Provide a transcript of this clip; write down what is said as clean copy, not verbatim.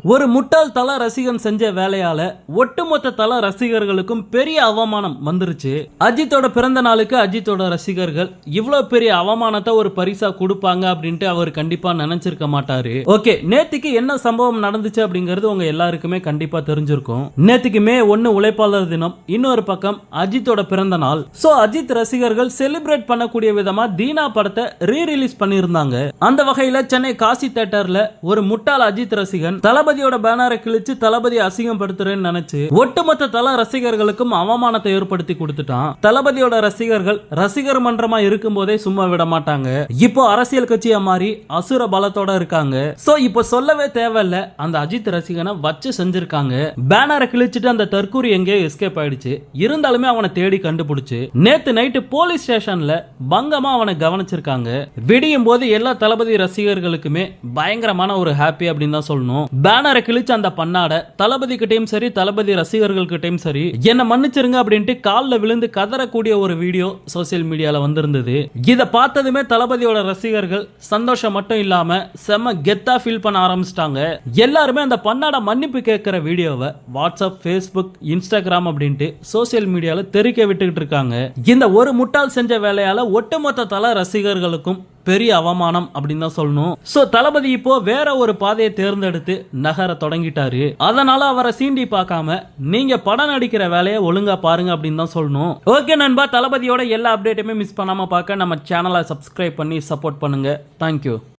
ஒரு முட்டாள் தல ரசிகன் செஞ்ச வேலையால ஒட்டுமொத்த தல ரசிகர்களுக்கும் பெரிய அவமானம் வந்துருச்சு. அஜித்தோட பிறந்த நாளுக்கு அஜித்தோட ரசிகர்கள் இவ்வளவு பெரிய அவமானத்தை ஒரு பரிசா கொடுப்பாங்க அப்படின்ட்டு அவர் கண்டிப்பா நினைச்சிருக்க மாட்டாரு. ஓகே, நேத்துக்கு என்ன சம்பவம் நடந்துச்சு அப்படிங்கிறது உங்க எல்லாருக்குமே கண்டிப்பா தெரிஞ்சிருக்கும். நேத்துக்கு மே 1 உழைப்பாளர் தினம், இன்னொரு பக்கம் அஜித்தோட பிறந்த நாள். சோ அஜித் ரசிகர்கள் செலிப்ரேட் பண்ணக்கூடிய விதமா தீனா படத்தை ரீ-ரிலீஸ் பண்ணியிருந்தாங்க. அந்த வகையில சென்னை காசி தியேட்டர்ல ஒரு முட்டாள் அஜித் ரசிகன் தளபதியோட பேனரை கிழிச்சு தளபதி அசிங்கப்படுத்துறேன்னு நினைச்சு ஒட்டுமொத்த தல ரசிகர்களுக்கும் அவமானத்தை ஏற்படுத்தி கொடுத்துட்டான். தளபதியோட ரசிகர்கள் ரசிகர் மன்றமா இருக்கும் போதே சும்மா விட மாட்டாங்க. இப்போ அரசியல் கட்சியா மாறி அசுர பலத்தோட இருக்காங்க. சோ இப்போ சொல்லவே தேவையில்ல, அந்த அஜித் ரசிகனை வச்சு செஞ்சிருக்காங்க. பேனரை கிழிச்சிட்டு அந்த தற்கூரி எங்கேயோ எஸ்கேப் ஆயிடுச்சு. இருந்தாலுமே அவனை தேடி கண்டுபிடிச்சு நேத்து நைட்டு போலீஸ் ஸ்டேஷன்ல பங்கமா அவனை கவனிச்சிருக்காங்க. விடியும் போது எல்லா தளபதி ரசிகர்களுக்குமே பயங்கரமான ஒரு ஹாப்பி அப்படின்னு தான் சொல்லணும். பேனரை கிழிச்சு அந்த பண்ணாட தளபதி கிட்டையும் சரி தளபதி ரசிகர்கள் கிட்டையும் சரி என்ன மன்னிச்சிருங்க அப்படின்ட்டு காலில் விழுந்து கதறக்கூடிய ஒரு வீடியோ சோசியல் மீடியால வந்திருந்தது. இதை பார்த்ததுமே தளபதியோட ரசிகர்கள் சந்தோஷம் மட்டும் இல்லாம செம கெத்தா ஃபீல் பண்ண ஆரம்பிச்சிட்டாங்க. எல்லாருமே அந்த பண்ணாட மன்னிப்பு கேட்கிற வீடியோவை வாட்ஸ்அப், ஃபேஸ்புக், இன்ஸ்டாகிராம் அப்படின்ட்டு சோசியல் மீடியால தெரிக்க விட்டுக்கிட்டு இருக்காங்க. இந்த ஒரு முட்டாள் செஞ்ச வேலையால ஒட்டுமொத்த தல ரசிகர்களுக்கும் பெரிய அவமானம் அப்படின்னு தான் சொல்லணும். சோ தளபதி இப்போ வேற ஒரு பாதையை தேர்ந்தெடுத்து நகர தொடங்கிட்டாரு. அதனால அவரை சீண்டி பார்க்காம நீங்க படம் நடிக்கிற வேலையை ஒழுங்கா பாருங்க அப்படின்னு தான் சொல்லணும். ஓகே நண்பா, தளபதியோட எல்லா அப்டேட்டுமே மிஸ் பண்ணாம பார்க்க நம்ம சேனலை சப்ஸ்கிரைப் பண்ணி சப்போர்ட் பண்ணுங்க. தேங்க்யூ.